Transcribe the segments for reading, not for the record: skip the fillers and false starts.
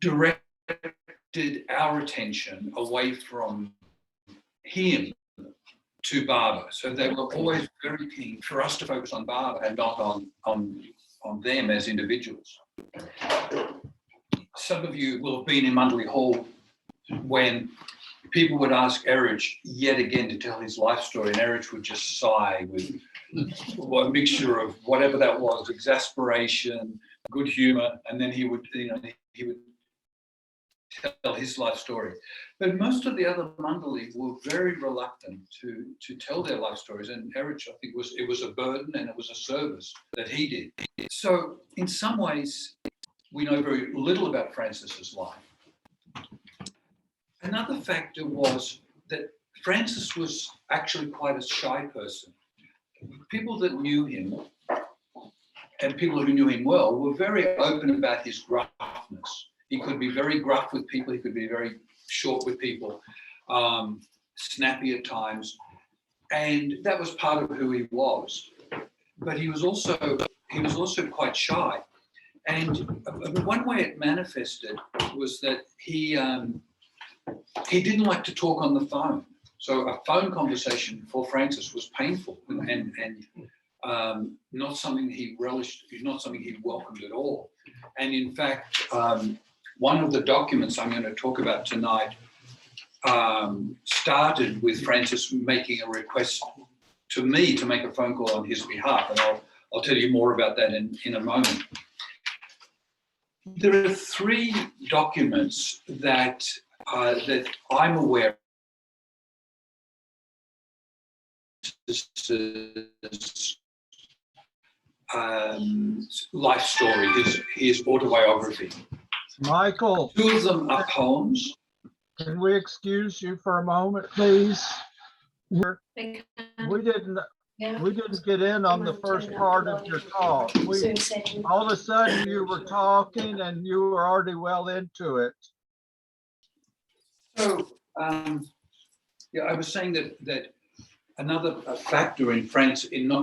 directed our attention away from him to Baba. So they were always very keen for us to focus on Baba and not on them as individuals. Some of you will have been in Mundley Hall when people would ask Erich yet again to tell his life story, and Erich would just sigh with a mixture of whatever that was, exasperation, good humor, and then he would tell his life story. But most of the other Mundley were very reluctant to tell their life stories, and Erich, I think, it was a burden and it was a service that he did. So in some ways, we know very little about Francis's life. Another factor was that Francis was actually quite a shy person. People that knew him, and people who knew him well, were very open about his gruffness. He could be very gruff with people, he could be very short with people, snappy at times, and that was part of who he was. But he was also quite shy. And one way it manifested was that he didn't like to talk on the phone. So a phone conversation for Francis was painful and not something he relished, not something he welcomed at all. And in fact, one of the documents I'm going to talk about tonight started with Francis making a request to me to make a phone call on his behalf. And I'll tell you more about that in a moment. There are three documents that I'm aware of life story, his autobiography. Michael. Two of them are poems. Can we excuse you for a moment, please? We didn't get in on the first part of your talk. All of a sudden you were talking and you were already well into it. So, yeah, I was saying that another factor in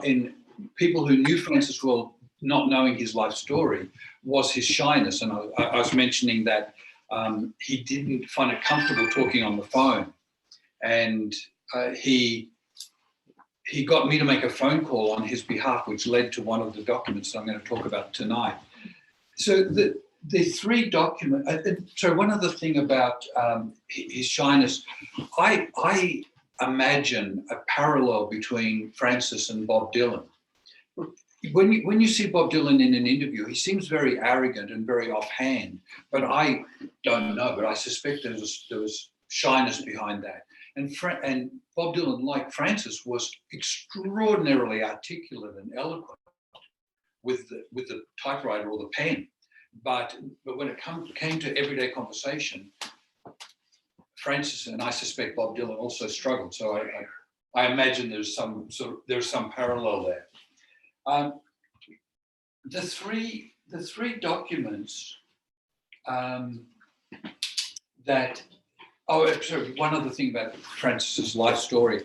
in people who knew Francis well, not knowing his life story, was his shyness. And I was mentioning that he didn't find it comfortable talking on the phone, and he got me to make a phone call on his behalf, which led to one of the documents that I'm going to talk about tonight. So the three documents. So one other thing about his shyness, I imagine a parallel between Francis and Bob Dylan. When you see Bob Dylan in an interview, he seems very arrogant and very offhand. But I don't know. But I suspect there was shyness behind that. And Bob Dylan, like Francis, was extraordinarily articulate and eloquent with the typewriter or the pen. But when it came to everyday conversation, Francis and I suspect Bob Dylan also struggled. So I imagine there's some parallel there. The three documents that. Oh, sorry. One other thing about Francis's life story.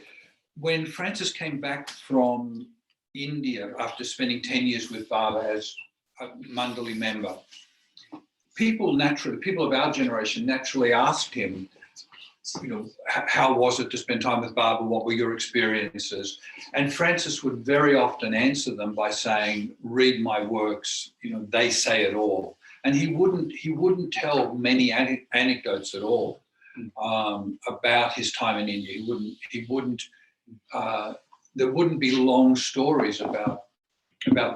When Francis came back from India after spending 10 years with Baba as a Mundley member, people of our generation naturally asked him, how was it to spend time with Baba? What were your experiences? And Francis would very often answer them by saying, "Read my works. They say it all." And he wouldn't tell many anecdotes at all about his time in India. He wouldn't. There wouldn't be long stories about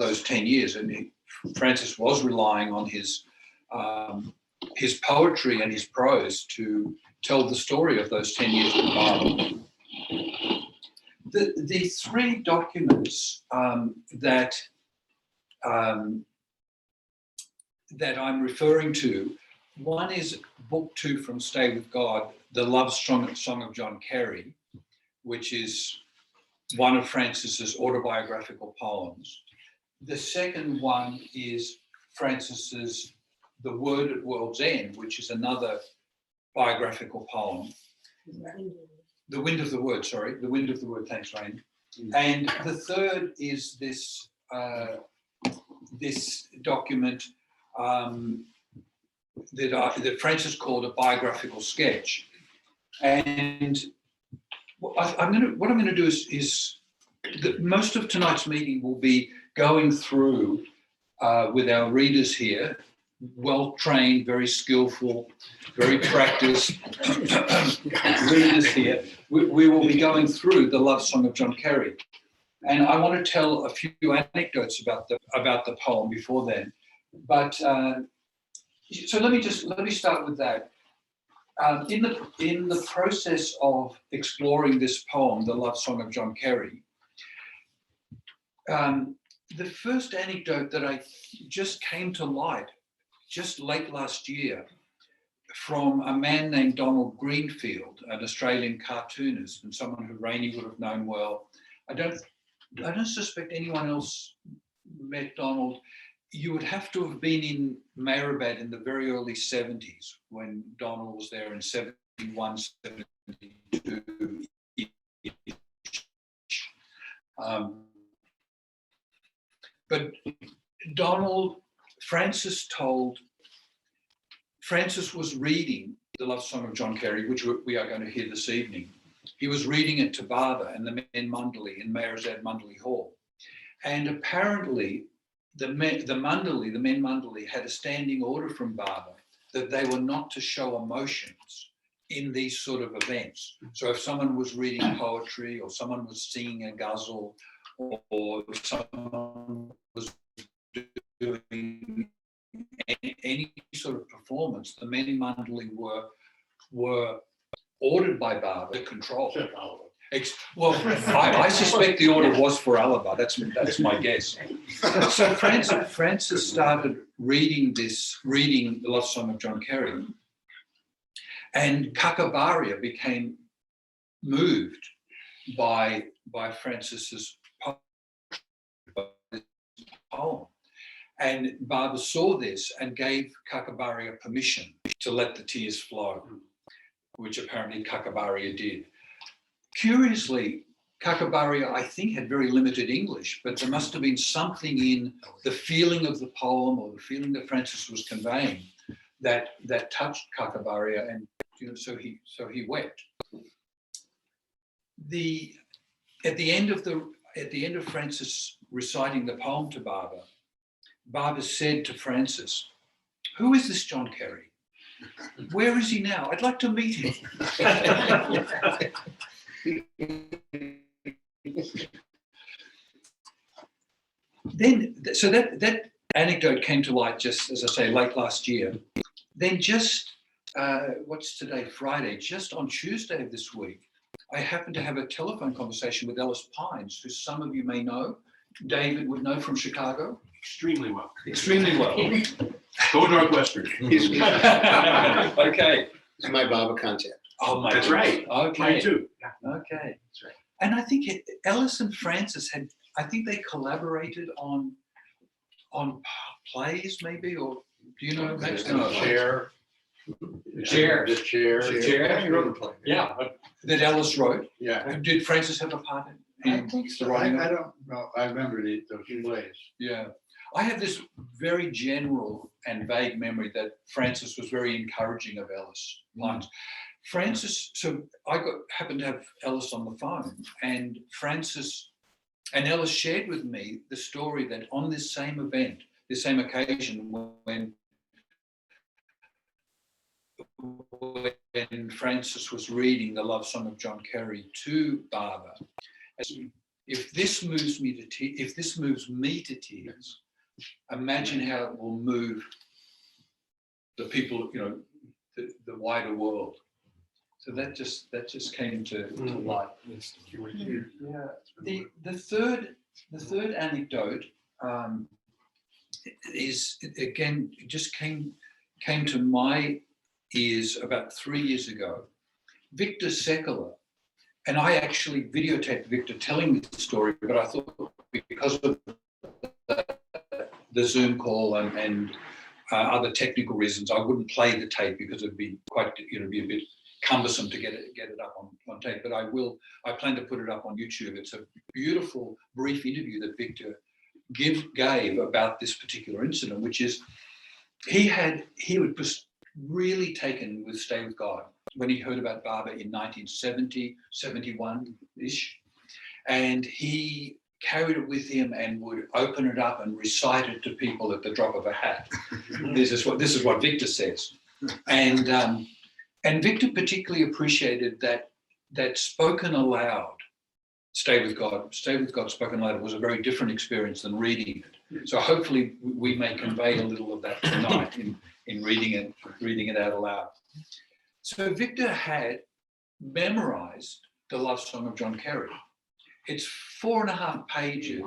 those 10 years. And Francis was relying on his poetry and his prose to tell the story of those 10 years with Baba. The three documents that I'm referring to, one is Book 2 from Stay With God, The Love Song of John Kerry, which is one of Francis's autobiographical poems. The second one is Francis's The Word at World's End, which is another biographical poem. The Wind of the Word, thanks, Raine. And the third is this document that Francis called a biographical sketch. And what I'm going to do is that most of tonight's meeting will be going through with our readers here, well-trained, very skillful, very practiced readers here. We will be going through the love song of John Kerry. And I want to tell a few anecdotes about the poem before then. But so let me start with that. In the process of exploring this poem, the love song of John Kerry, the first anecdote that I just came to light just late last year from a man named Donald Greenfield, an Australian cartoonist and someone who Raine would have known well. I don't suspect anyone else met Donald. You would have to have been in Mehrabad in the very early 70s when Donald was there in 71, 72. But Francis was reading the love song of John Kerry, which we are going to hear this evening. He was reading it to Baba and the men Mundali in Mehrabad Mundali Hall. And apparently the men Mundali had a standing order from Baba that they were not to show emotions in these sort of events. So if someone was reading poetry or someone was singing a ghazal or someone was doing any sort of performance, the men in Mundali were ordered by Baba to control. Well, I suspect the order was for Alaba. That's my guess. So Francis started reading the love song of John Kerry, and Kakabaria became moved by Francis's poem. And Baba saw this and gave Kakabaria permission to let the tears flow, which apparently Kakabaria did. Curiously, Kakabaria, I think, had very limited English, but there must have been something in the feeling of the poem or the feeling that Francis was conveying that touched Kakabaria, and so he wept. At the end of Francis reciting the poem to Baba, Baba said to Francis, "Who is this John Kerry? Where is he now? I'd like to meet him." So that anecdote came to light just, as I say, late last year. Then just, what's today, Friday, just on Tuesday of this week, I happened to have a telephone conversation with Ellis Pines, who some of you may know. David would know from Chicago. Extremely well. Extremely well. Go Northwestern. Okay. It's my Baba contact. Oh, my. That's right. Okay. Mine too. Okay. That's right. And I think Ellis and Francis they collaborated on plays maybe, or do you know? The chair. The chair. He wrote a play. Yeah. That Ellis wrote. Yeah. Did Francis have a part in? I think so. I don't know. I remember those plays. Yeah. I have this very general and vague memory that Francis was very encouraging of Ellis Pines. Francis, so I happened to have Ellis on the phone, and Francis and Ellis shared with me the story that on this same event, this same occasion, when Francis was reading the love song of John Kerry to Baba, if this moves me to tears, imagine how it will move the people, the wider world. So that just came to light. Yeah. The third anecdote is again just came to my ears about 3 years ago. Victor Sekala, and I actually videotaped Victor telling the story, but I thought because of the Zoom call and other technical reasons, I wouldn't play the tape because it'd be quite, be a bit cumbersome to get it up on tape. But I plan to put it up on YouTube. It's a beautiful, brief interview that Victor gave about this particular incident, which is he was really taken with Stay With God when he heard about Barber in 1970, 71-ish. And he carried it with him and would open it up and recite it to people at the drop of a hat. This is what Victor says. And Victor particularly appreciated that spoken aloud, Stay With God spoken aloud was a very different experience than reading it. So hopefully we may convey a little of that tonight in reading it out aloud. So Victor had memorized the love song of John Kerry. It's 4.5 pages,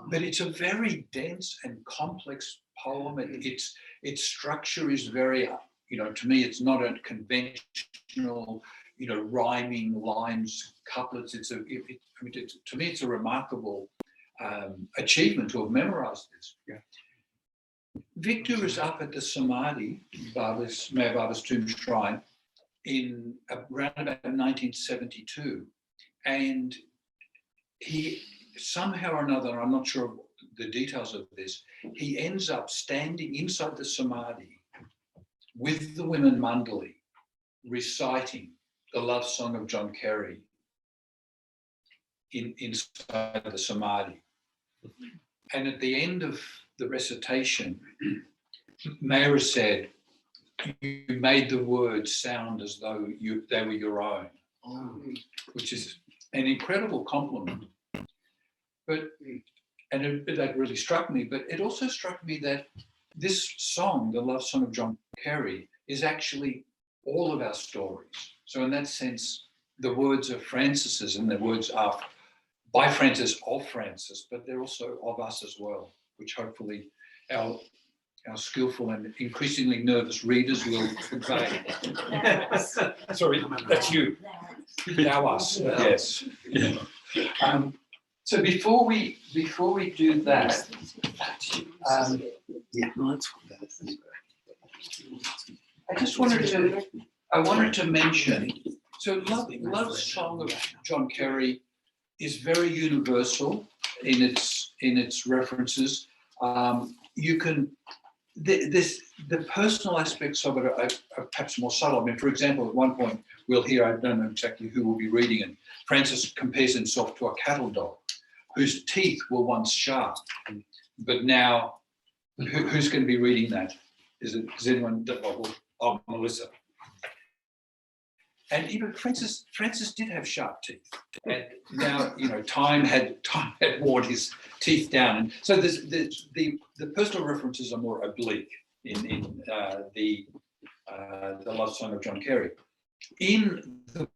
but it's a very dense and complex poem. Its structure is very, to me, it's not a conventional, rhyming lines, couplets. To me, it's a remarkable achievement to have memorized this. Yeah. Victor is up at the Samadhi, Mayor Barber's tomb shrine, in around about 1972, and he somehow or another, I'm not sure of the details of this, he ends up standing inside the Samadhi with the women mandali, reciting the love song of John Kerry inside the Samadhi. And at the end of the recitation, Mayra said, "You made the words sound as though they were your own," which is an incredible compliment. But that really struck me. But it also struck me that this song, the love song of John Kerry, is actually all of our stories. So in that sense, the words are Francis's, and the words are by Francis of Francis, but they're also of us as well, which hopefully our skillful and increasingly nervous readers will convey. Sorry, that's you. Thou us, yes. So before we do that, I just wanted to mention. So love song of John Kerry is very universal in its references. The personal aspects of it are perhaps more subtle. I mean, for example, at one point we'll hear, I don't know exactly who will be reading it, Francis compares himself to a cattle dog whose teeth were once sharp, but now, who's going to be reading that? Is anyone? Oh, Melissa. And even Francis did have sharp teeth, and now time had worn his teeth down, and so the personal references are more oblique in the love song of John Kerry. In the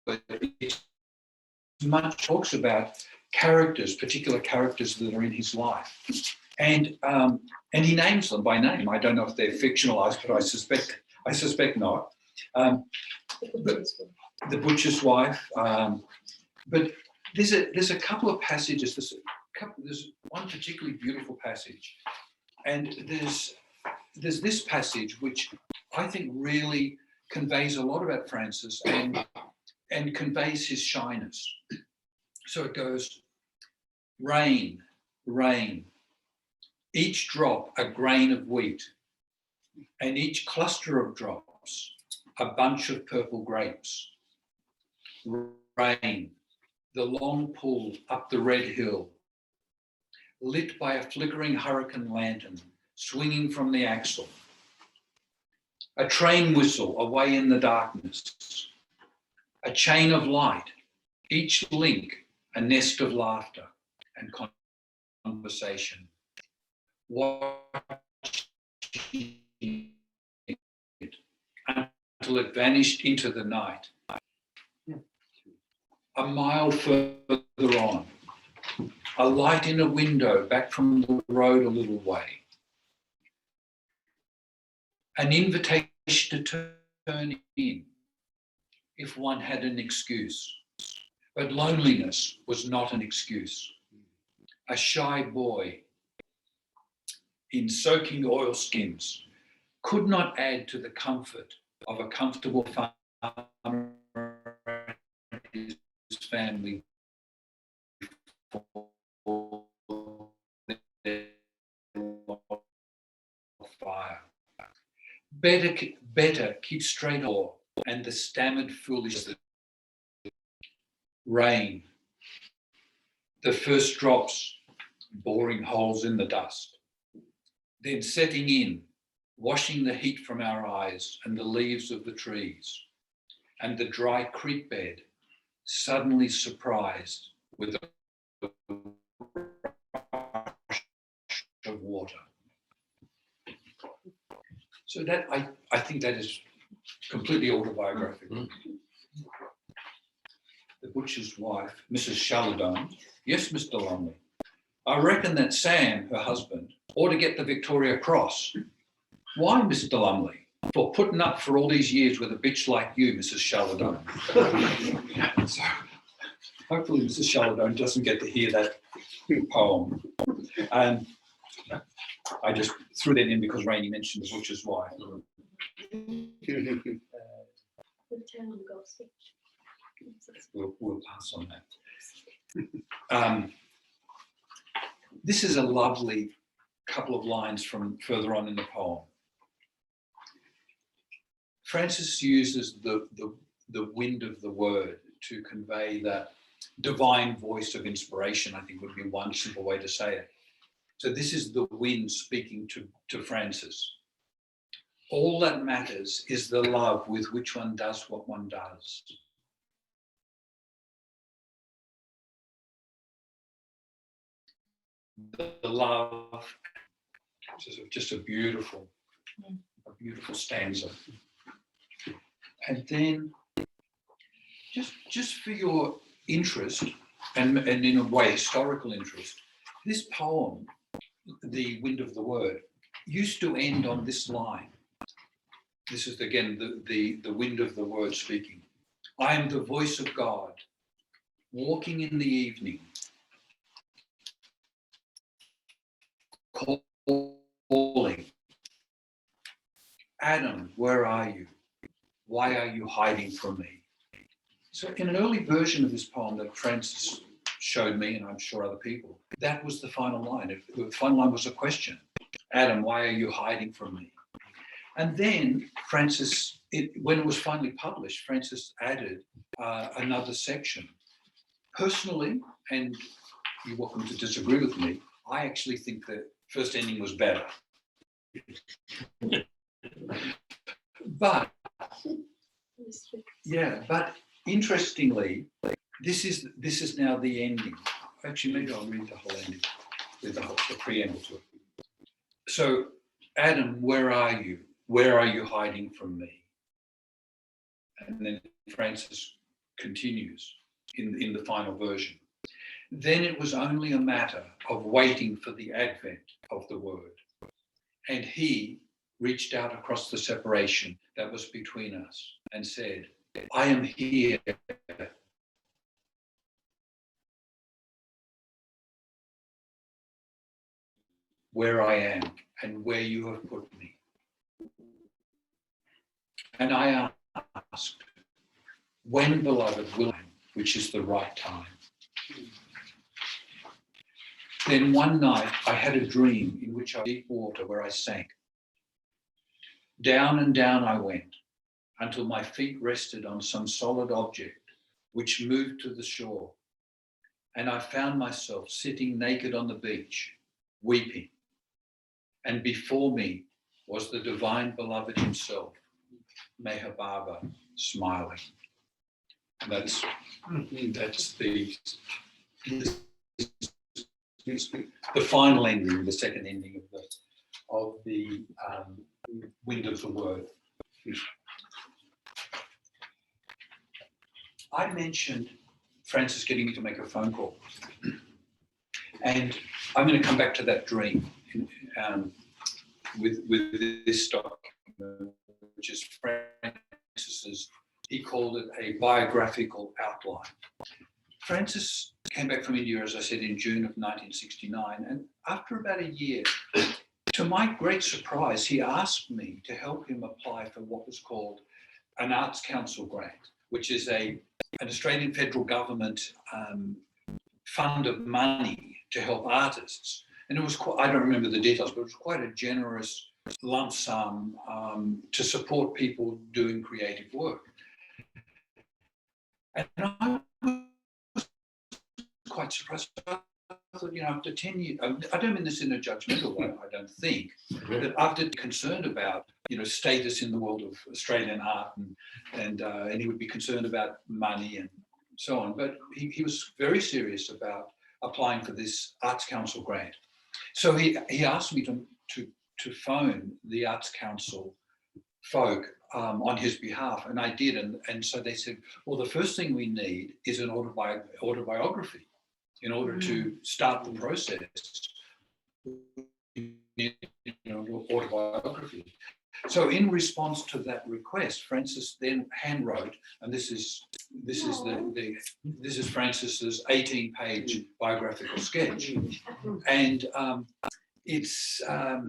it much talks about particular characters that are in his life, and he names them by name. I don't know if they're fictionalized, but I suspect not. But the butcher's wife. But there's a couple of passages. There's one particularly beautiful passage, and there's this passage which I think really conveys a lot about Francis and conveys his shyness. So it goes, rain, rain, each drop a grain of wheat, and each cluster of drops a bunch of purple grapes. Rain, the long pull up the red hill, lit by a flickering hurricane lantern swinging from the axle. A train whistle away in the darkness. A chain of light, each link a nest of laughter and conversation. Watching it until it vanished into the night. A mile further on, a light in a window back from the road a little way. An invitation to turn in if one had an excuse. But loneliness was not an excuse. A shy boy in soaking oilskins could not add to the comfort of a comfortable farmer and his family fire. Better keep straight on, and the stammered foolishness. Rain, the first drops boring holes in the dust, then setting in, washing the heat from our eyes and the leaves of the trees, and the dry creek bed, suddenly surprised with a rush of water. So that I think that is completely autobiographical. The butcher's wife, Mrs. Shaladone, yes, Mr. Lumley, I reckon that Sam, her husband, ought to get the Victoria Cross. Why, Mr. Lumley? For putting up for all these years with a bitch like you, Mrs. Shaladone. So hopefully Mrs. Shaladone doesn't get to hear that poem. And I just threw that in because Raine mentioned the butcher's wife. We'll pass on that. This is a lovely couple of lines from further on in the poem. Francis uses the wind of the word to convey that divine voice of inspiration, I think would be one simple way to say it. So this is the wind speaking to Francis. All that matters is the love with which one does what one does. The love, just a beautiful stanza. And then, just for your interest, and in a way historical interest, this poem, The Wind of the Word, used to end on this line. This is again the wind of the word speaking. I am the voice of God, walking in the evening, calling, Adam, where are you? Why are you hiding from me? So in an early version of this poem that Francis showed me, and I'm sure other people, that was the final line. The final line was a question. Adam, why are you hiding from me? And then Francis, when it was finally published, Francis added another section. Personally, and you're welcome to disagree with me, I actually think the first ending was better. But interestingly, this is now the ending. Actually, maybe I'll read the whole ending, with the preamble to it. So, Adam, where are you? Where are you hiding from me? And then Francis continues in the final version. Then it was only a matter of waiting for the advent of the word. And he reached out across the separation that was between us and said, I am here. Where I am and where you have put me. And I asked, when, beloved, will I, which is the right time? Then one night I had a dream in which I deep water where I sank. Down and down I went until my feet rested on some solid object which moved to the shore. And I found myself sitting naked on the beach, weeping. And before me was the divine beloved himself, Meher Baba, smiling. That's the final ending, the second ending of the Wind of the Word. I mentioned Francis getting me to make a phone call, and I'm going to come back to that dream with this document, which is Francis's. He called it a biographical outline. Francis came back from India, as I said, in June of 1969, and after about a year, to my great surprise, he asked me to help him apply for what was called an Arts Council grant, which is an Australian federal government fund of money to help artists. And it was quite, I don't remember the details, but it was quite a generous lump sum to support people doing creative work. And I was quite surprised. I thought, after 10 years, I don't mean this in a judgmental way, I don't think, that after concerned about, status in the world of Australian art and he would be concerned about money and so on, but he was very serious about applying for this Arts Council grant. So he asked me to phone the Arts Council folk on his behalf, and I did. And so they said, well, the first thing we need is an autobiography in order to start the process. Autobiography. So in response to that request, Francis then handwrote, and this is Francis's 18-page biographical sketch, and it's a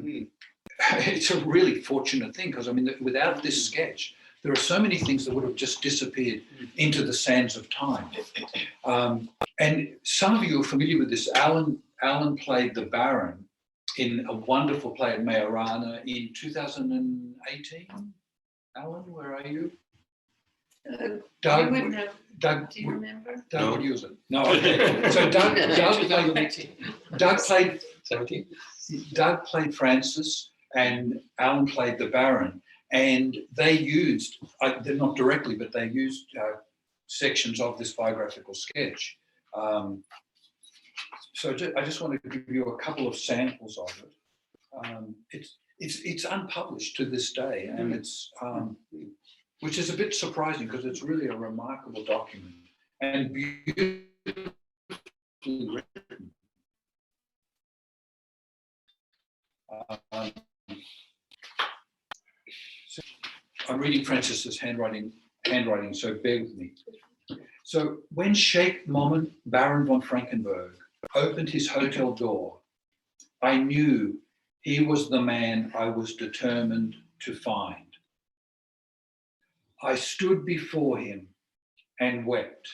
really fortunate thing, because without this sketch, there are so many things that would have just disappeared into the sands of time. And some of you are familiar with this. Alan played the Baron in a wonderful play at Majorana in 2018. Alan, where are you? Doug, you wouldn't have. Doug, Do you remember? Doug, what year was it? No, okay. So Doug played Francis and Alan played the Baron, and they used, they're not directly, but they used sections of this biographical sketch. So I just want to give you a couple of samples of it. It's unpublished to this day, and it's which is a bit surprising because it's really a remarkable document and beautifully written. So I'm reading Francis's handwriting, so bear with me. So when Sheikh Mohammed Baron von Frankenberg opened his hotel door, I knew he was the man I was determined to find. I stood before him and wept.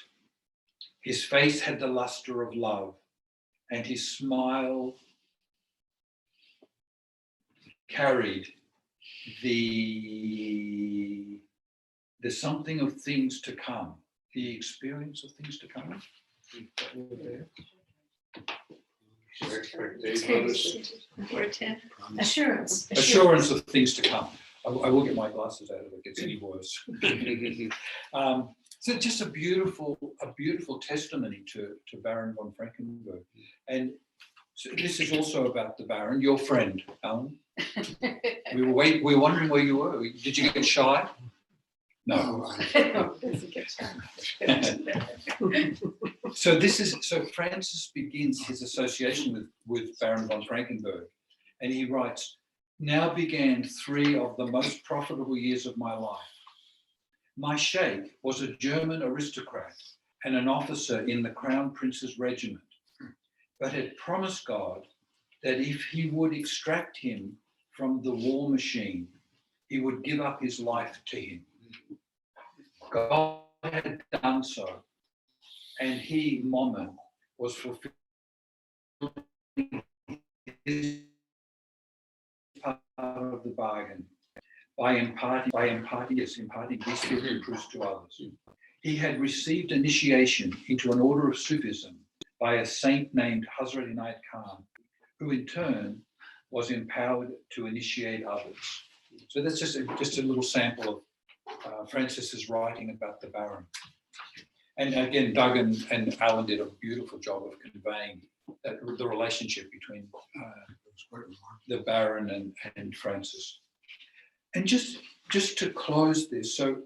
His face had the luster of love, and his smile carried the something of things to come, the experience of things to come. Assurance of things to come. I will get my glasses out if it gets any worse. So just a beautiful testimony to Baron von Frankenberg. And so this is also about the Baron, your friend, Alan. We were wondering where you were. Did you get shy? No. So Francis begins his association with Baron von Frankenberg, and he writes, "Now began 3 of the most profitable years of my life. My sheikh was a German aristocrat and an officer in the Crown Prince's regiment, but had promised God that if he would extract him from the war machine, he would give up his life to him. God had done so, and he, Mohammed, was fulfilling his part of the bargain by imparting these spiritual truths to others. He had received initiation into an order of Sufism by a saint named Hazrat Inayat Khan, who in turn was empowered to initiate others." So that's just a little sample of Francis's writing about the Baron. And again, Doug and Alan did a beautiful job of conveying the relationship between the Baron and Francis. And just to close this, so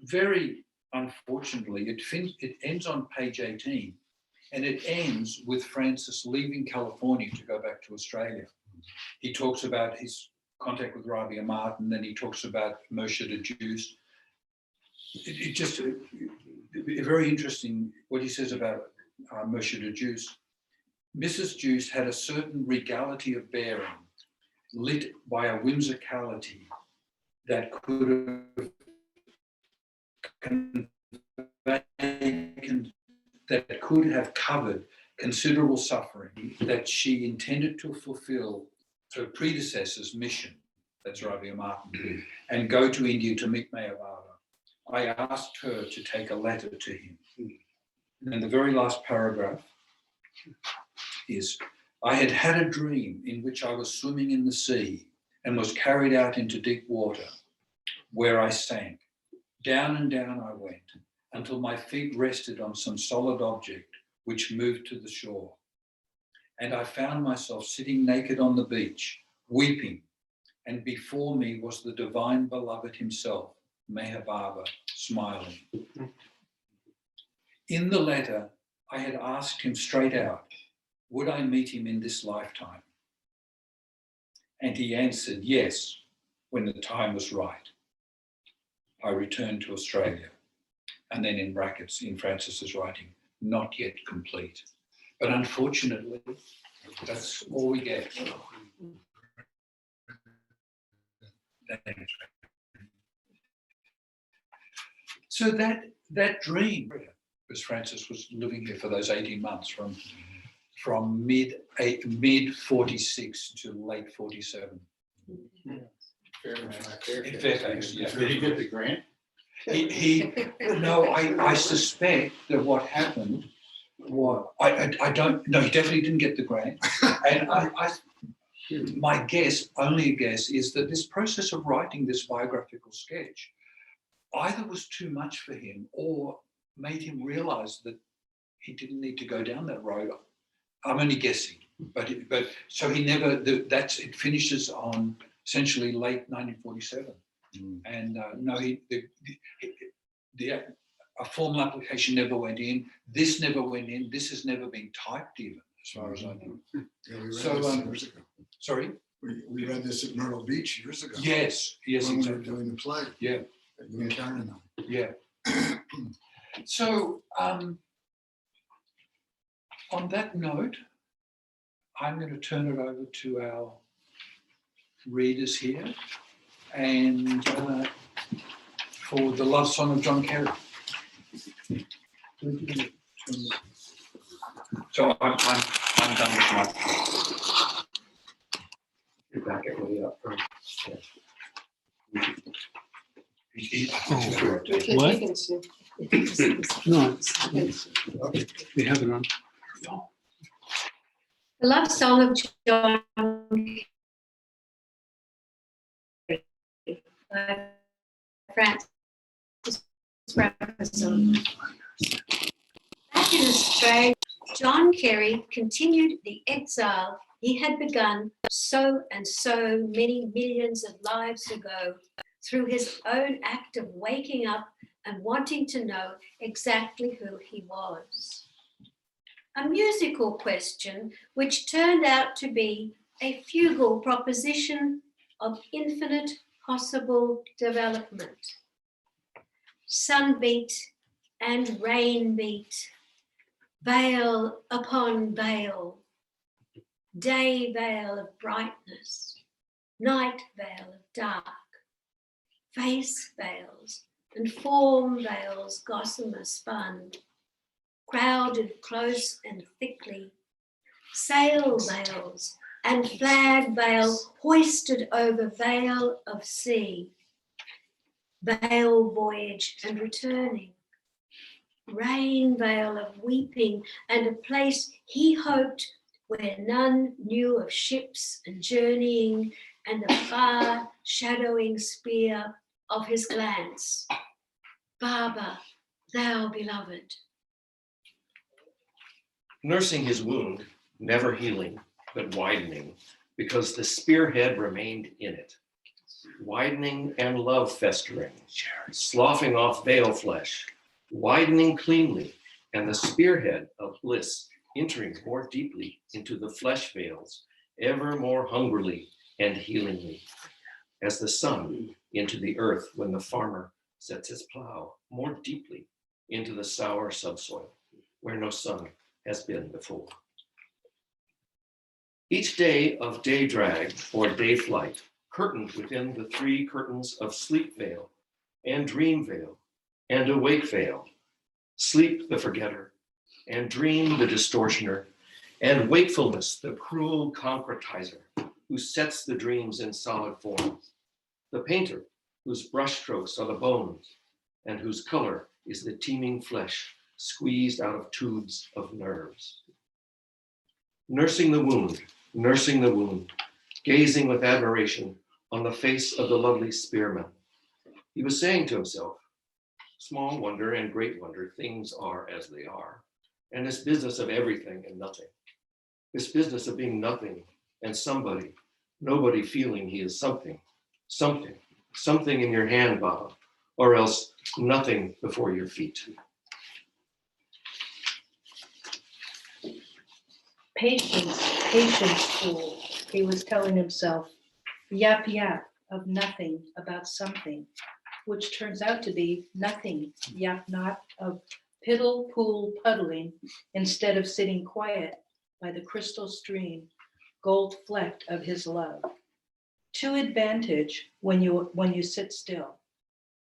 very unfortunately, it ends on page 18, and it ends with Francis leaving California to go back to Australia. He talks about his contact with Rabia Martin, then he talks about Moshe de Juice. It just very interesting what he says about Moshe de Juice. Mrs. Juice had a certain regality of bearing, lit by a whimsicality that could have covered considerable suffering that she intended to fulfill her predecessor's mission. that's Rabia Martin, and go to India to meet Mayavada. I asked her to take a letter to him. And the very last paragraph is, I had had a dream in which I was swimming in the sea and was carried out into deep water, where I sank. Down and down I went until my feet rested on some solid object which moved to the shore. And I found myself sitting naked on the beach, weeping, and before me was the divine beloved himself, Meher, smiling. In the letter, I had asked him straight out, would I meet him in this lifetime? And he answered yes, when the time was right. I returned to Australia. And then in brackets, in Francis's writing, not yet complete. But unfortunately, that's all we get. So that dream, because Francis was living here for those 18 months from mid 46 to late 47. In Fairfax, yeah. Did he get the grant? No, I suspect that what happened was, I don't, no, he definitely didn't get the grant. And my guess, only a guess, is that this process of writing this biographical sketch either was too much for him or made him realize that he didn't need to go down that road. I'm only guessing, but so he never, it finishes on essentially late 1947. And no, a formal application never went in. This never went in. This has never been typed even, as far as I know. Yeah, we read So, this years ago. Sorry? We read this at Myrtle Beach years ago. Yes, When we were exactly. doing the play. Yeah. You and Karen and I. Yeah. So, on that note, I'm going to turn it over to our readers here, and for the love song of John Kerry. So I'm done with my. You're back at way up. What? No, we have it on. The love song of John by Francis Brabazon. Back in Australia, John Kerry continued the exile he had begun so and so many millions of lives ago through his own act of waking up and wanting to know exactly who he was. A musical question which turned out to be a fugal proposition of infinite possible development. Sun beat and rain beat, veil upon veil, day veil of brightness, night veil of dark, face veils and form veils gossamer spun, crowded close and thickly, sail veils and flag veil hoisted over veil of sea, veil voyage and returning, rain veil of weeping and a place he hoped where none knew of ships and journeying and the far shadowing spear of his glance. Baba, thou beloved. Nursing his wound, never healing, but widening, because the spearhead remained in it. Widening and love festering, sloughing off veil flesh, widening cleanly, and the spearhead of bliss entering more deeply into the flesh veils, ever more hungrily and healingly, as the sun into the earth when the farmer sets his plow more deeply into the sour subsoil, where no sun has been before. Each day of day drag or day flight, curtained within the three curtains of sleep veil and dream veil and awake veil, sleep the forgetter and dream the distortioner, and wakefulness the cruel concretizer who sets the dreams in solid form The painter, whose brushstrokes are the bones, and whose color is the teeming flesh squeezed out of tubes of nerves. Nursing the wound, gazing with admiration on the face of the lovely spearman, he was saying to himself, small wonder and great wonder, things are as they are. And this business of everything and nothing, this business of being nothing and somebody, nobody feeling he is something in your hand, Baba, or else nothing before your feet. Patience, fool, he was telling himself. Yap, yap of nothing about something, which turns out to be nothing. Yap, not of piddle, pool, puddling, instead of sitting quiet by the crystal stream, gold flecked of his love. To advantage when you sit still.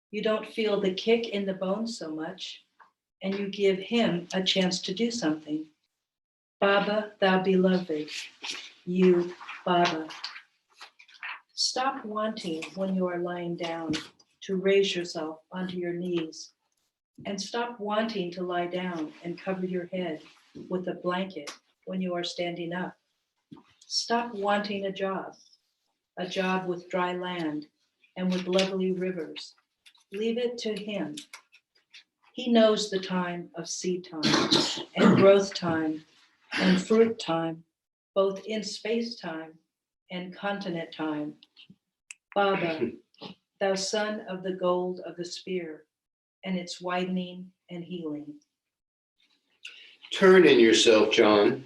You don't feel the kick in the bones so much, and you give him a chance to do something. Baba, thou beloved, you, Baba. Stop wanting when you are lying down to raise yourself onto your knees, and stop wanting to lie down and cover your head with a blanket when you are standing up. Stop wanting a job with dry land and with lovely rivers. Leave it to him. He knows the time of seed time and growth time and fruit time, both in space time and continent time. Baba, thou son of the gold of the spear and its widening and healing. Turn in yourself, John.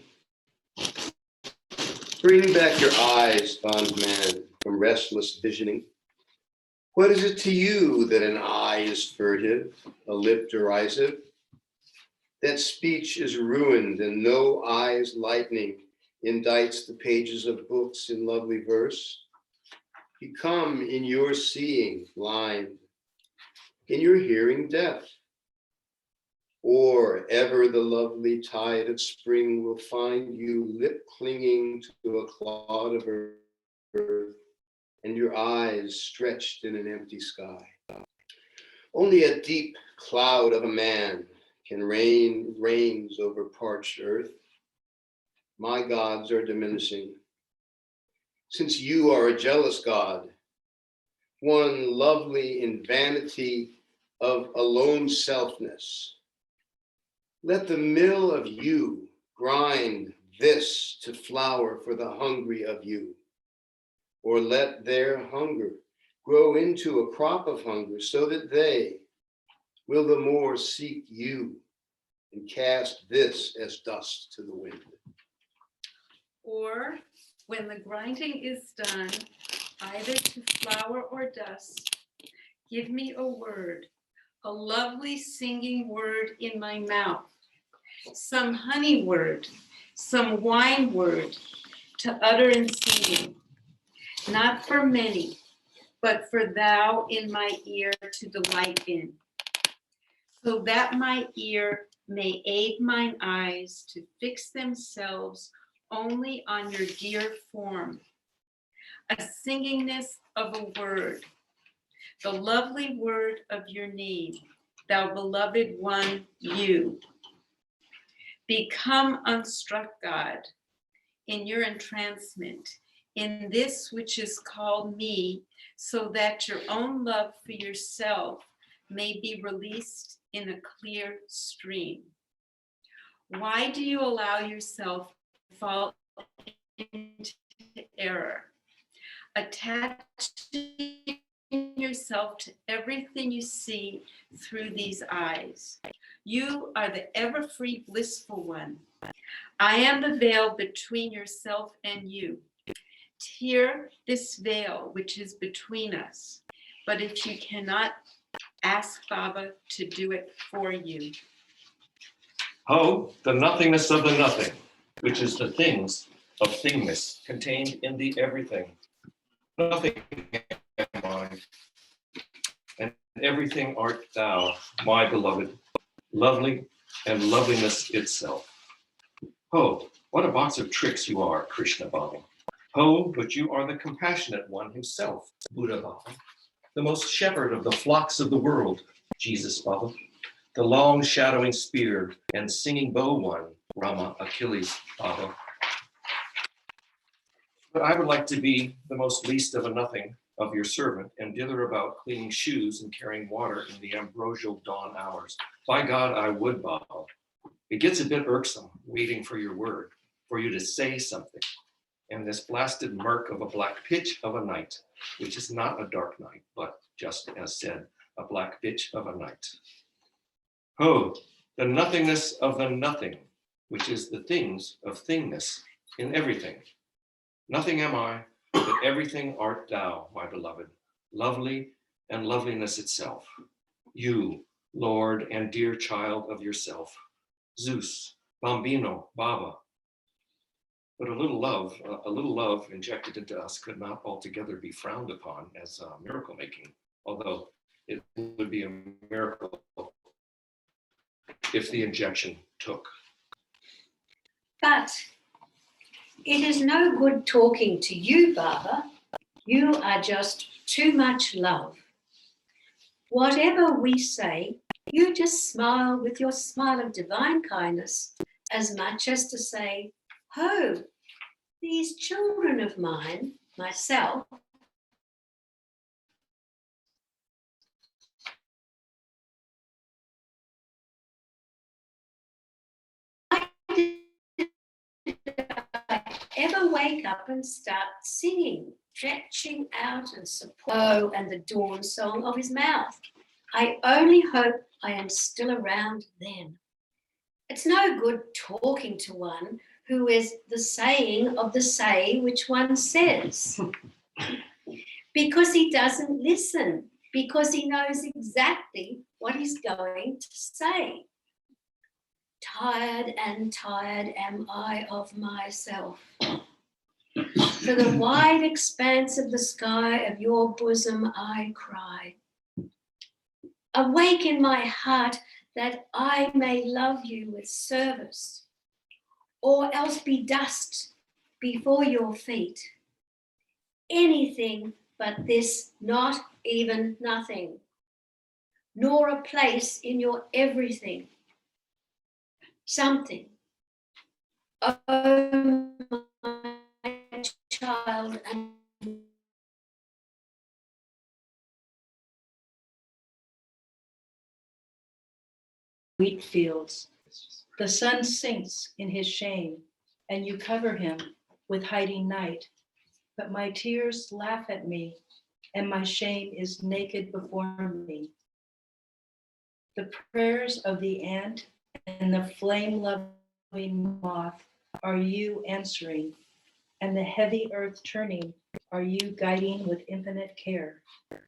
Bring back your eyes, bondman, from restless visioning. What is it to you that an eye is furtive, a lip derisive? That speech is ruined and no eye's lightning indicts the pages of books in lovely verse. Become in your seeing blind, in your hearing deaf. Or ever the lovely tide of spring will find you lip clinging to a clod of earth and your eyes stretched in an empty sky. Only a deep cloud of a man can reigns over parched earth. My gods are diminishing. Since you are a jealous God, one lovely in vanity of alone selfness, let the mill of you grind this to flour for the hungry of you, or let their hunger grow into a crop of hunger so that they will the more seek you and cast this as dust to the wind. Or when the grinding is done, either to flour or dust, give me a word, a lovely singing word in my mouth, some honey word, some wine word to utter in singing, not for many, but for thou in my ear to delight in, so that my ear may aid mine eyes to fix themselves only on your dear form, a singingness of a word, the lovely word of your name, thou beloved one, you. Become unstruck, God, in your entrancement, in this which is called me, so that your own love for yourself may be released in a clear stream. Why do you allow yourself to fall into error, attaching yourself to everything you see through these eyes? You are the ever-free blissful one. I am the veil between yourself and you. Tear this veil which is between us. But if you cannot, ask Baba to do it for you. Ho, the nothingness of the nothing, which is the things of thingness contained in the everything. Nothing am I, and everything art thou, my beloved, lovely and loveliness itself. Oh, what a box of tricks you are, Krishna Baba. Ho, but you are the compassionate one himself, Buddha Baba, the most shepherd of the flocks of the world, Jesus Baba, the long shadowing spear and singing bow one, Rama Achilles Baba. But I would like to be the most least of a nothing of your servant and dither about cleaning shoes and carrying water in the ambrosial dawn hours. By God, I would, Baba. It gets a bit irksome waiting for your word, for you to say something. And this blasted murk of a black pitch of a night, which is not a dark night, but just as said, a black pitch of a night. Ho, the nothingness of the nothing, which is the things of thingness in everything. Nothing am I, but everything art thou, my beloved, lovely and loveliness itself. You, Lord and dear child of yourself, Zeus, Bambino, Baba. But a little love injected into us could not altogether be frowned upon as miracle making, although it would be a miracle if the injection took. But it is no good talking to you, Baba. You are just too much love. Whatever we say, you just smile with your smile of divine kindness, as much as to say, "Ho, these children of mine, myself, ever wake up and start singing, stretching out and support and the dawn song of his mouth. I only hope I am still around then. It's no good talking to one who is the saying of the say which one says. Because he doesn't listen, because he knows exactly what he's going to say. Tired am I of myself. For the wide expanse of the sky of your bosom I cry. Awake in my heart that I may love you with service, or else be dust before your feet. Anything but this, not even nothing, nor a place in your everything. Something. Oh, my child, and Wheat fields. The sun sinks in his shame, and you cover him with hiding night. But my tears laugh at me, and my shame is naked before me. The prayers of the ant and the flame-loving moth are you answering, and the heavy earth turning are you guiding with infinite care.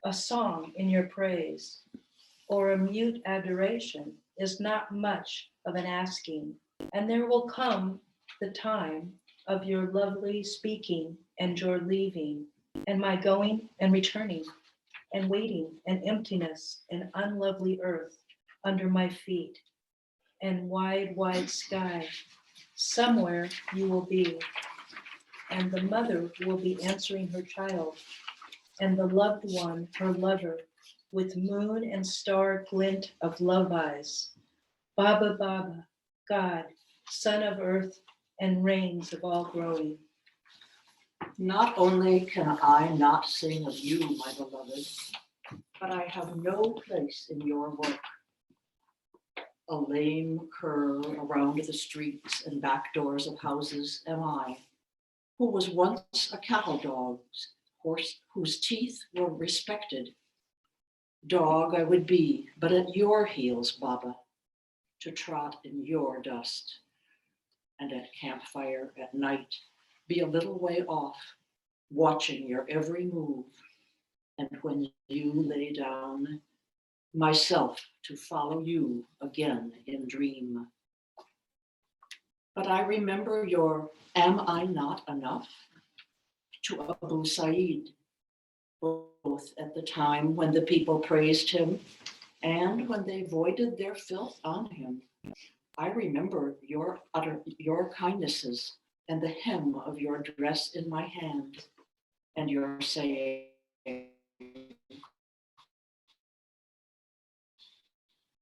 A song in your praise, or a mute adoration, is not much of an asking, and there will come the time of your lovely speaking and your leaving, and my going and returning, and waiting and emptiness and unlovely earth under my feet, and wide sky. Somewhere you will be, and the mother will be answering her child, and the loved one her lover, with moon and star glint of love eyes. Baba, Baba, God, son of earth and rains of all growing. Not only can I not sing of you, my beloved, but I have no place in your work. A lame cur around the streets and back doors of houses am I, who was once a cattle dog, horse whose teeth were respected. Dog I would be, but at your heels, Baba, to trot in your dust, and at campfire at night be a little way off, watching your every move, and when you lay down, myself to follow you again in dream. But I remember your "Am I not enough?" to Abu Said, both at the time when the people praised him and when they voided their filth on him. I remember your kindnesses and the hem of your dress in my hand, and your saying,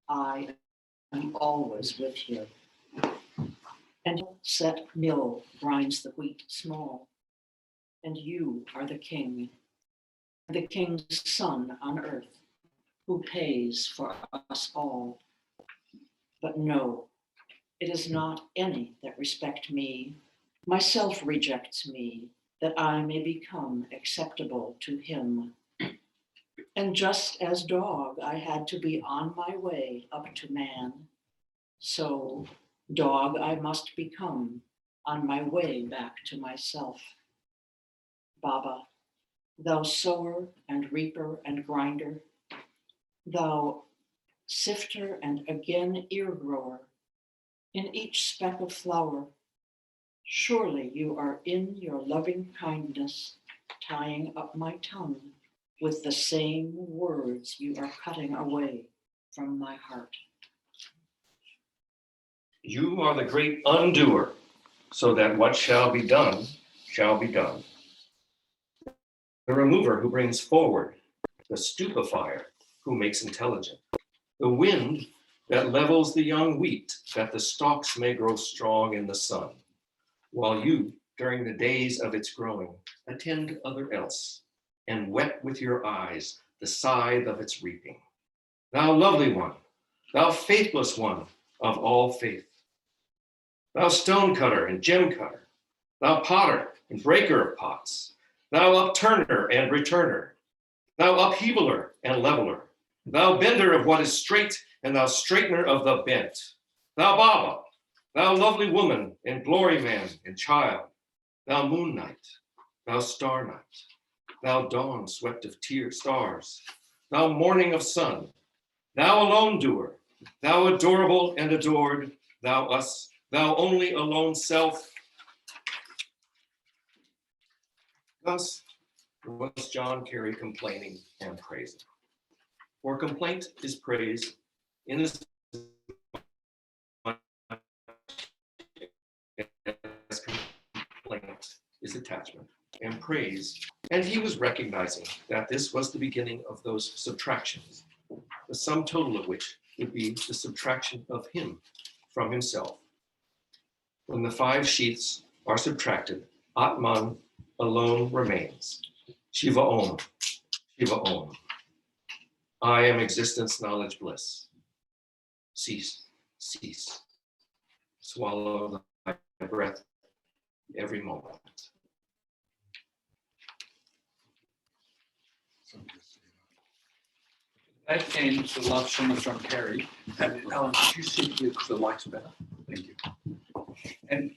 I am always with you. And set mill grinds the wheat small, and you are the king, the king's son on earth, who pays for us all. But no, it is not any that respect me. Myself rejects me, that I may become acceptable to him. And just as dog, I had to be on my way up to man, so dog I must become on my way back to myself. Baba, thou sower and reaper and grinder, thou sifter and again ear grower, in each speck of flour, surely you are in your loving kindness tying up my tongue with the same words you are cutting away from my heart. You are the great undoer, so that what shall be done, shall be done. The remover who brings forward, the stupefier who makes intelligent, the wind that levels the young wheat, that the stalks may grow strong in the sun, while you, during the days of its growing, attend other else, and wet with your eyes the scythe of its reaping. Thou lovely one, thou faithless one of all faith, thou stone cutter and gem cutter, thou potter and breaker of pots, thou upturner and returner, thou upheavaler and leveler, thou bender of what is straight and thou straightener of the bent, thou Baba, thou lovely woman and glory man and child, thou moon night, thou star night, thou dawn swept of stars, thou morning of sun, thou alone doer, thou adorable and adored, thou us, thou only alone self. Thus was John Kerry complaining and praising. For complaint is praise, in as complaint is attachment and praise. And he was recognizing that this was the beginning of those subtractions, the sum total of which would be the subtraction of him from himself. When the 5 sheaths are subtracted, Atman alone remains. Shiva Om, Shiva Om. I am existence, knowledge, bliss. Cease, cease. Swallow thy breath every moment. That ends the love song from Kerry. And Alan, could you sit here because the light's better? Thank you. And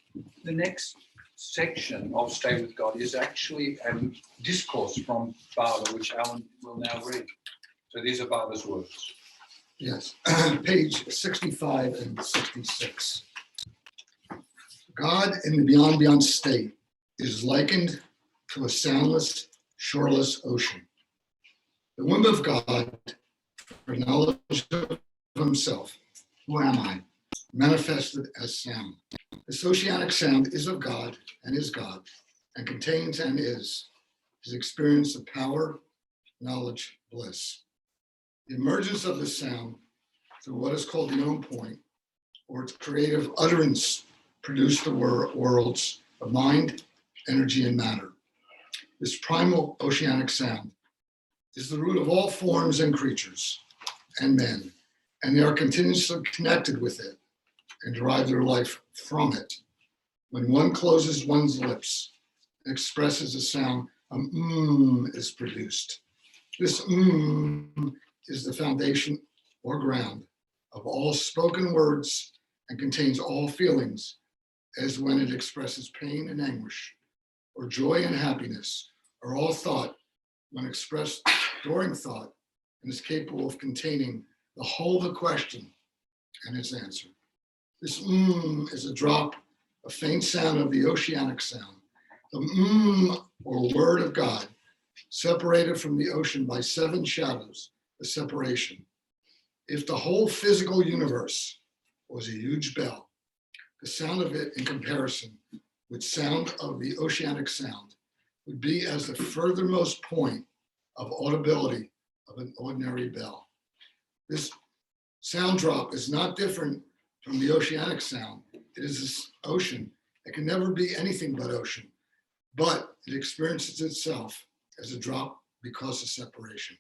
the next section of Stay with God is actually a discourse from Baba, which Alan will now read. So these are Baba's words. Yes, page 65 and 66. God in the beyond state is likened to a soundless, shoreless ocean. The womb of God, for knowledge of himself, who am I, manifested as sound. This oceanic sound is of God, and contains and is his experience of power, knowledge, bliss. The emergence of this sound through what is called the own point, or its creative utterance, produced the worlds of mind, energy, and matter. This primal oceanic sound is the root of all forms and creatures and men, and they are continuously connected with it and derive their life from it. When one closes one's lips and expresses a sound, is produced. This is the foundation or ground of all spoken words and contains all feelings, as when it expresses pain and anguish, or joy and happiness, or all thought when expressed during thought, and is capable of containing the whole of the question and its answer. This is a drop, a faint sound of the oceanic sound. The or word of God, separated from the ocean by 7 shadows, the separation. If the whole physical universe was a huge bell, the sound of it in comparison with sound of the oceanic sound would be as the furthermost point of audibility of an ordinary bell. This sound drop is not different from the oceanic sound. It is this ocean. It can never be anything but ocean, but it experiences itself as a drop because of separation.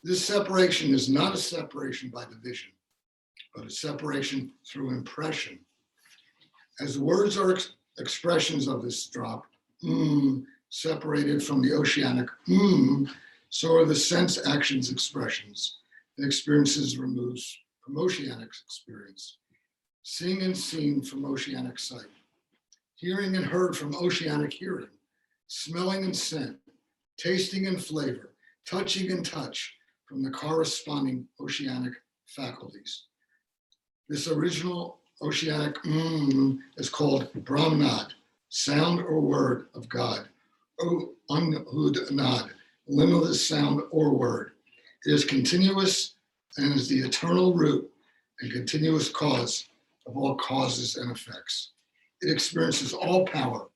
This separation is not a separation by division, but a separation through impression. As the words are expressions of this drop, separated from the oceanic, so are the sense actions expressions and experiences removed from oceanic experience. Seeing and seen from oceanic sight, hearing and heard from oceanic hearing, smelling and scent, tasting and flavor, touching and touch from the corresponding oceanic faculties. This original oceanic is called Brahmana, sound or word of God, Unhud, limitless sound or word. It is continuous and is the eternal root and continuous cause of all causes and effects. It experiences all power,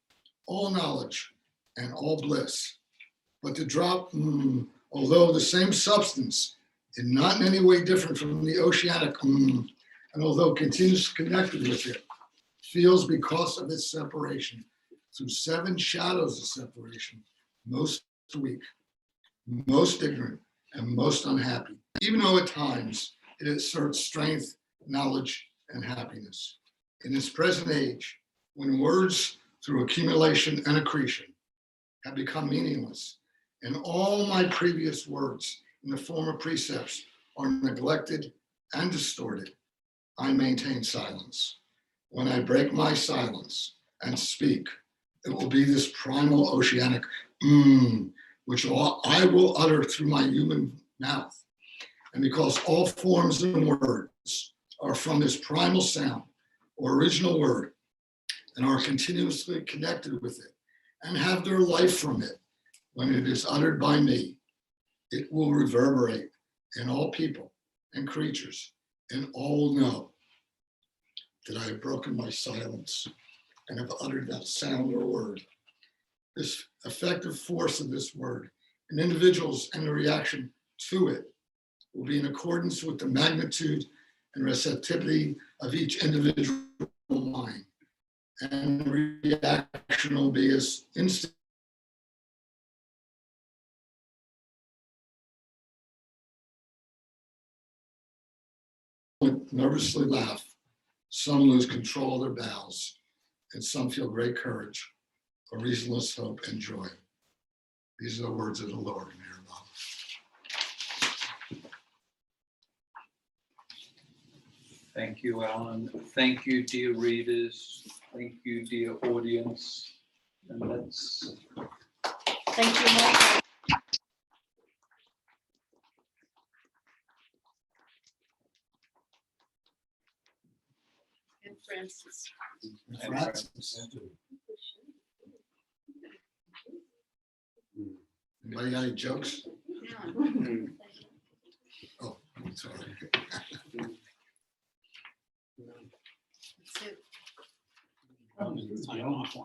all knowledge, and all bliss. But the drop, although the same substance, is not in any way different from the oceanic, and although continuously connected with it, feels because of its separation through 7 shadows of separation, most weak, most ignorant, and most unhappy, even though at times it asserts strength, knowledge, and happiness. In this present age, when words through accumulation and accretion have become meaningless, and all my previous words in the form of precepts are neglected and distorted, I maintain silence. When I break my silence and speak, it will be this primal oceanic which I will utter through my human mouth. And because all forms and words are from this primal sound or original word and are continuously connected with it and have their life from it, when it is uttered by me, it will reverberate in all people and creatures, and all will know that I have broken my silence and have uttered that sound or word. This effective force of this word in individuals and the reaction to it will be in accordance with the magnitude and receptivity of each individual mind. And the reaction will be as instant nervously laugh, some lose control of their bowels, and some feel great courage, or reasonless hope and joy. These are the words of the Lord in here above. Thank you, Alan. Thank you, dear readers. Thank you, dear audience. And let's. Thank you, Michael. And Francis. Anybody got any jokes? Yeah. Oh, sorry. That's it. Sign off.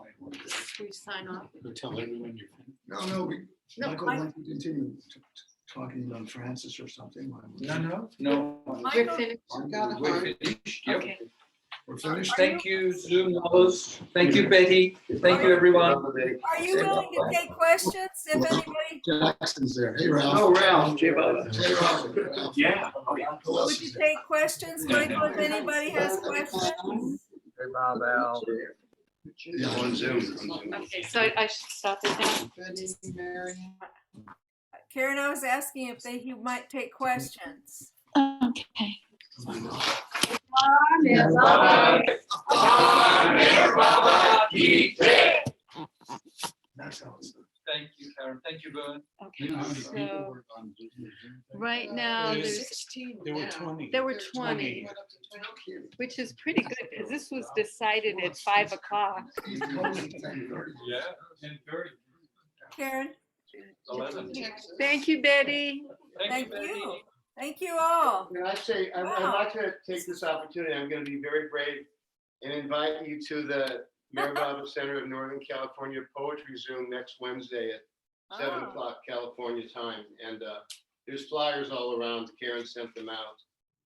We sign off. Go tell everyone you're. No, No, Michael, why don't you continue talking about Francis or something? No. We're finished. We're finished. Yep. Okay. We're finished. Thank you, Zoom lovers. Thank you, Betty. Thank you, everyone. Are you willing to take questions if anybody? Jackson's there. Hey, Ralph. Oh, Ralph, J. Bubba. Hey, Ralph. Yeah. Who else Would you is there? take questions, Michael, if anybody has questions? Hey, Bob, Al. Yeah. On Zoom. Okay, so I should stop it now. Karen, I was asking if you might take questions. Okay. That's how it's done. Thank you, Karen. Thank you, Vern. You know how many So people were on Zoom? right now, there's, There were 20. there were 20, which is pretty good because this was decided at 5 o'clock. Yeah, 10:30. Karen, 11. Thank you, Betty. thank Betty. you. Thank you all. Can I say, I'd Wow. like to take this opportunity, I'm gonna be very brave and invite you to the Brabazon Center of Northern California Poetry Zoom next Wednesday at 7 Oh. o'clock California time. And there's flyers all around. Karen sent them out.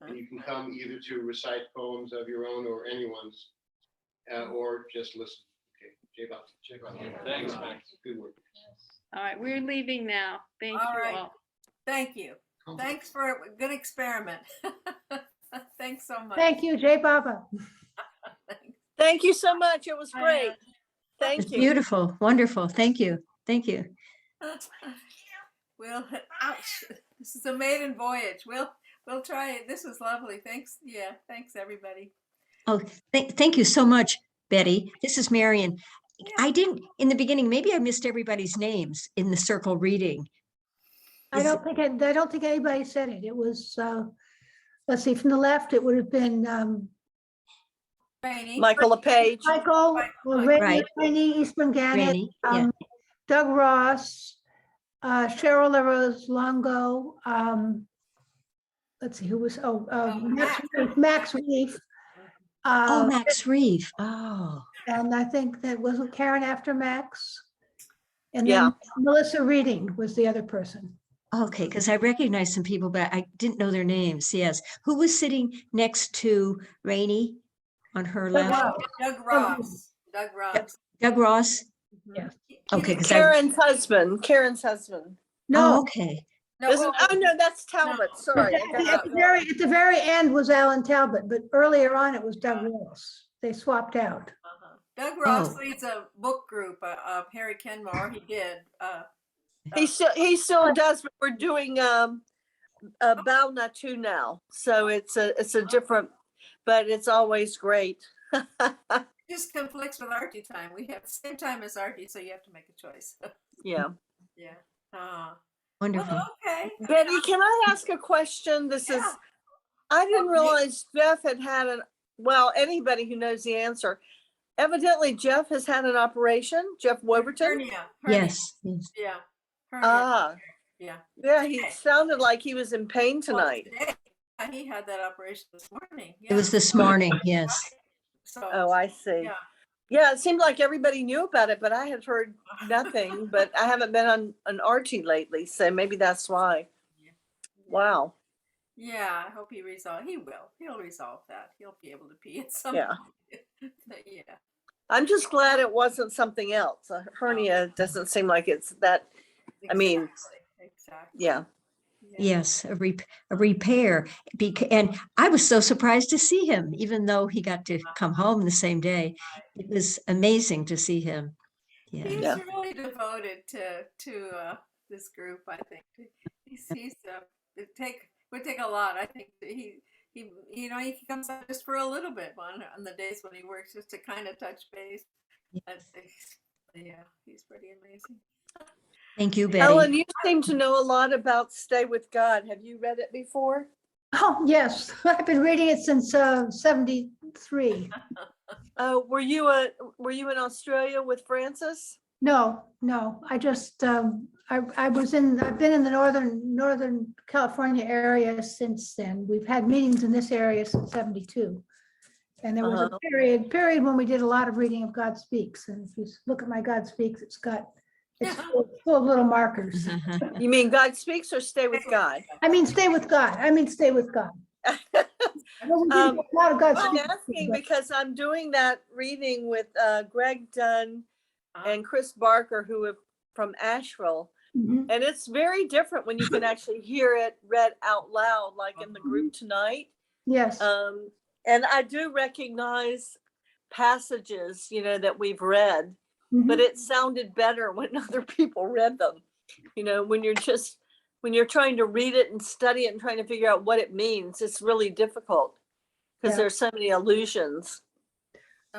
And you can come either to recite poems of your own or anyone's, or just listen. Okay, J-Bob. Thanks, Max. Good work. All right, we're leaving now. Thank All you right. all. Thank you. Thanks for a good experiment. Thanks so much. Thank you, Jay Baba. Thank you so much. It was Bye, great. Ann. Thank It's you. beautiful, wonderful. Thank you. Thank you. We'll, ouch, this is a maiden voyage. We'll try it. This was lovely. Thanks. Yeah, thanks everybody. Oh, thank you so much, Betty. This is Marion. I didn't, in the beginning, maybe I missed everybody's names in the circle reading. I don't think anybody said it. It was, let's see, from the left, it would have been Raine. Michael LePage. Michael, Right. Raine, Eastmann-Gannett, Raine, yeah. Doug Ross, Cheryl LaRose Longo, let's see, who was, Max Reef. Oh, Max Reeve. Oh, And I think that wasn't Karen after Max. And Yeah. then Melissa Reading was the other person. okay, because I recognized some people, but I didn't know their names. Yes. Who was sitting next to Rainey on her left? Doug Ross. Doug Ross. Doug Ross? Yes. Okay, because Karen's husband. Karen's husband. No, okay. No, Oh no, that's Talbot. Sorry. I got at that the wrong. very end was Alan Talbot, but earlier on it was Doug Ross. They swapped out. Doug Ross Oh. leads a book group of Harry Kenmore. He did. He still does, but we're doing Balna too now. So it's a different, but it's always great. Just conflicts with Artie time. We have the same time as Artie, so you have to make a choice. Yeah. Yeah. Wonderful. Well, okay. Betty, can I ask a question? I didn't realize Jeff had well, anybody who knows the answer. Evidently, Jeff has had an operation, Jeff Woberton. Hernia. Yes. Yes. Yeah. Hernia. Ah, Yeah. yeah, he sounded like he was in pain tonight. Well, today, he had that operation this morning. It was this morning. Yes. So, Oh, I see. yeah. Yeah, it seemed like everybody knew about it, but I had heard nothing. But I haven't been on an Archie lately, so maybe that's why. Wow. Yeah, I hope he resolve. He will. He'll resolve that. He'll be able to pee at some Yeah. point. Yeah. I'm just glad it wasn't something else. A hernia doesn't seem like it's that. I mean, Exactly. yeah. Yes, a repair. And I was so surprised to see him, even though he got to come home the same day. It was amazing to see him. He Yeah. was really devoted to this group. I think he's it would take a lot. I think that he comes out just for a little bit on the days when he works, just to kind of touch base. Yeah, he's pretty amazing. Thank you, Betty. Ellen, you seem to know a lot about Stay with God. Have you read it before? Oh, yes. I've been reading it since 73. Were you in Australia with Francis? No. I just, I've been in the Northern California area since then. We've had meetings in this area since 72. And there was a period when we did a lot of reading of God Speaks. And if you look at my God Speaks, it's full of little markers. You mean God Speaks or Stay with God? I mean, Stay with God. A lot of God I'm Speaks, asking but- because I'm doing that reading with Greg Dunn and Chris Barker, who are from Asheville. Mhm. And it's very different when you can actually hear it read out loud, like in the group tonight. Yes. And I do recognize passages, that we've read, but Mhm. it sounded better when other people read them. When you're trying to read it and study it and trying to figure out what it means, it's really difficult because Yeah. there's so many allusions.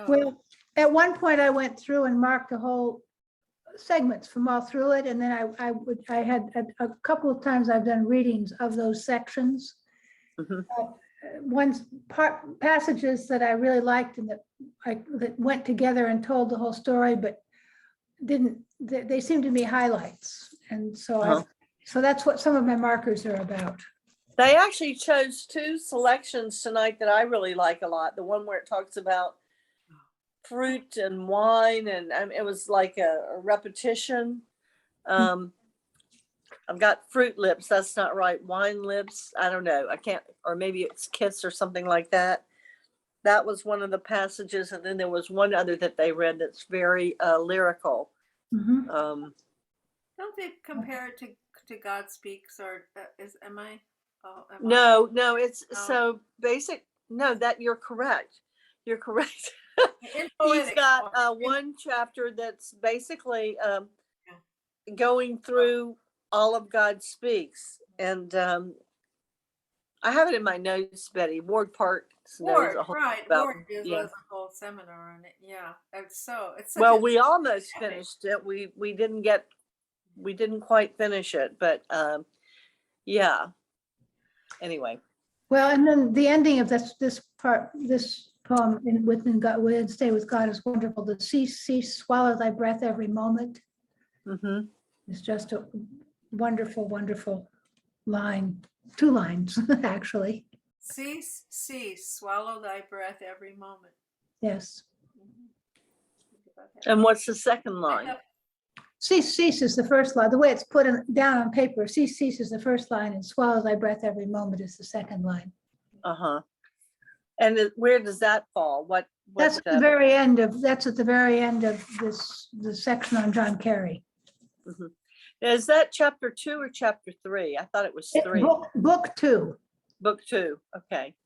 Well, at one point I went through and marked the whole segments from all through it. And then I had a couple of times I've done readings of those sections. Passages that I really liked and that went together and told the whole story, but they seemed to be highlights. And so so that's what some of my markers are about. They actually chose two selections tonight that I really like a lot. The one where it talks about fruit and wine, and it was like a repetition. I've got fruit lips. That's not right. Wine lips. I don't know. I can't, or maybe it's kiss or something like that. That was one of the passages. And then there was one other that they read that's very lyrical. Mhm. Don't they compare it to God Speaks, or am I? Oh, am No, no, it's No. so basic. No, that you're correct. You're correct. In He's poetic got form. one chapter that's basically going through all of God Speaks. And I have it in my notes, Betty. Ward Parks knows Ward, a whole right? about. Ward gives Yeah. us a whole seminar on it. Yeah, it's such Well, a we almost epic. finished it. We didn't quite finish it, but yeah. Anyway. Well, and then the ending of this poem within Stay with God is wonderful. The cease, swallow thy breath every moment. Mm-hmm. It's just a wonderful, wonderful line. 2 lines, actually. Cease, swallow thy breath every moment. Yes. And what's the second line? Cease is the first line. The way it's put down on paper, cease is the first line, and swallow thy breath every moment is the second line. Uh-huh. And where does that fall? That's at the very end of the section on John Kerry. Mm-hmm. Is that chapter 2 or chapter 3? I thought it was 3. Book 2. Book 2. Okay.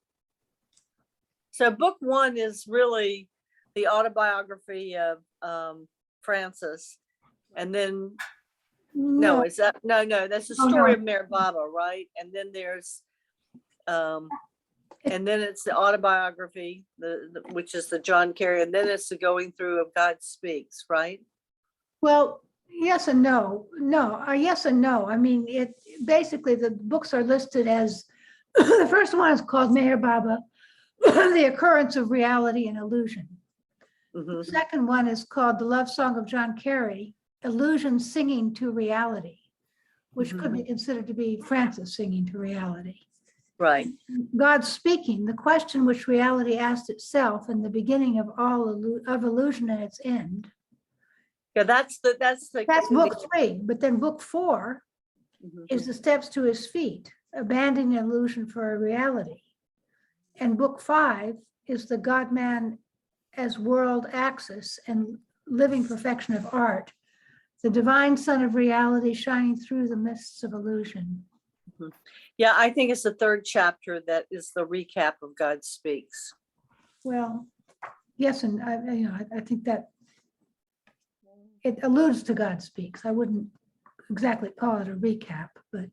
So book 1 is really the autobiography of Francis. And then no, is that no, that's the story of Mayor Baba, right? And then there's and then it's the autobiography, which is the John Kerry, and then it's the going through of God Speaks, right? Well, yes and no. Yes and no. I mean, basically the books are listed as the first one is called Meher Baba, The Occurrence of Reality and Illusion. Mm-hmm. The second one is called The Love Song of John Kerry, Illusion Singing to Reality, which could be considered to be Francis singing to reality. Right. God Speaking, the question which reality asked itself in the beginning of all of illusion and its end. Yeah, that's book 3, but then book 4 is the steps to his feet, abandoning illusion for a reality. And book 5 is the God-man as world axis and living perfection of art, the divine sun of reality shining through the mists of illusion. Mm-hmm. Yeah, I think it's the 3rd chapter that is the recap of God Speaks. Well, yes, and I think that it alludes to God Speaks. I wouldn't exactly call it a recap, but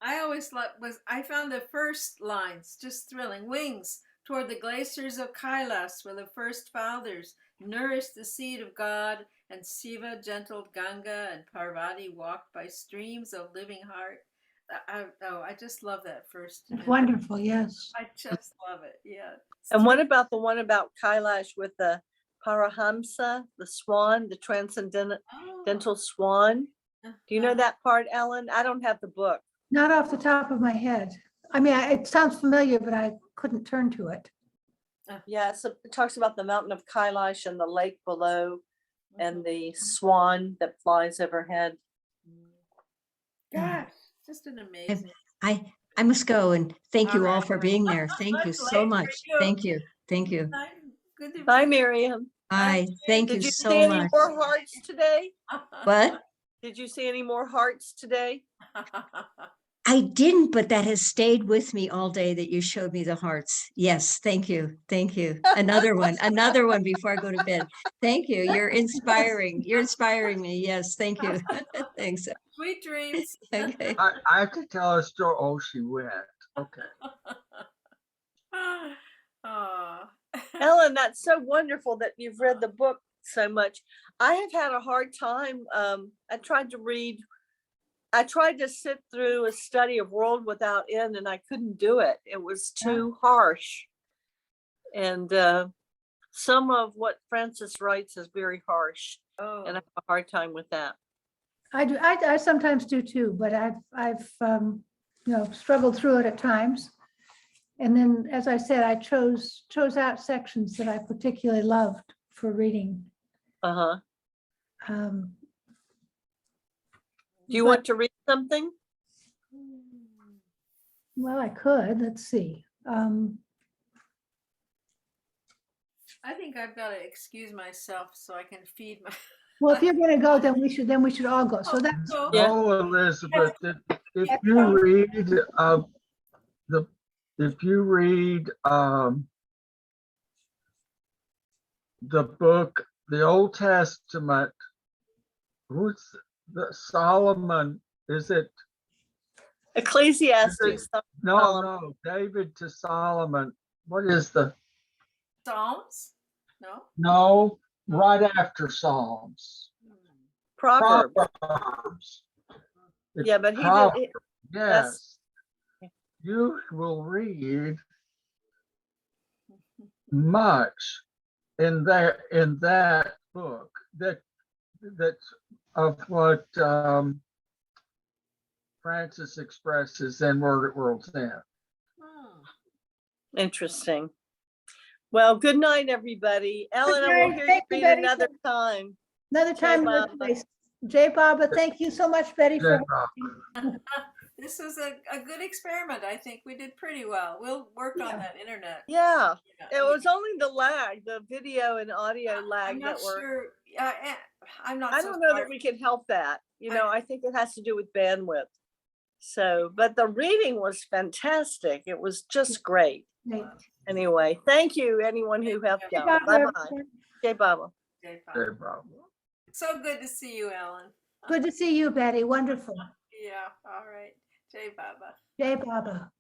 I found the first lines just thrilling. Wings toward the glaciers of Kailas, where the first fathers nourished the seed of God, and Shiva gentled Ganga, and Parvati walked by streams of living heart. I just love that first. It's wonderful, yes. I just love it, yeah. And what about the one about Kailash with the Parahamsa, the swan, the transcendental swan? Do you know that part, Ellen? I don't have the book. Not off the top of my head. I mean, it sounds familiar, but I couldn't turn to it. Yeah, so it talks about the mountain of Kailash and the lake below and the swan that flies overhead. Gosh, just an amazing. I must go, and thank you all for being there. Thank you so much. Thank you. Bye, Miriam. Bye. Thank you Did you so see any much. more hearts today? What? Did you see any more hearts today? I didn't, but that has stayed with me all day that you showed me the hearts. Yes, thank you. Thank you. Another one before I go to bed. Thank you. You're inspiring. You're inspiring me. Yes, thank you. Thanks. Sweet dreams. Okay. I could tell a story. Oh, she went. Okay. Ellen, that's so wonderful that you've read the book so much. I have had a hard time. I tried to sit through a study of World Without End, and I couldn't do it. It was too harsh. And some of what Francis writes is very harsh. And I have a hard time with that. I do. I sometimes do too, but I've struggled through it at times. And then, as I said, I chose out sections that I particularly loved for reading. Uh-huh. Um, Do you but- want to read something? Well, I could, let's see. I think I've got to excuse myself so I can feed my. Well, if you're gonna go, then we should all go. So that's, No, Elizabeth, if you read, the book, the Old Testament, who's the Solomon, is it? Ecclesiastes. No, David to Solomon. What is the, Psalms? No. no, right after Psalms. Proverbs. Proverbs. It's Yeah, but he Proverbs. did. Yes. You will read much in that book that's of what Francis expresses in Word at World's End. Interesting. Well, good night, everybody. Ellen, I will night. hear you Thank you, read Betty. another time. another time, another Baba. place. Jay Baba, thank you so much, Betty, for. This was a good experiment. I think we did pretty well. We'll work on that internet. Yeah, it was only the lag, the video and audio lag I'm not that were. sure. I'm not. I so don't know smart. that we can help that. I think it has to do with bandwidth. So, but the reading was fantastic. It was just great. Great. Anyway, thank you, anyone who helped Jay out. Baba, Bye bye. Jay Baba. Jay Baba. So good to see you, Ellen. Good to see you, Betty. Wonderful. Yeah. All right. Jay Baba. Jay Baba.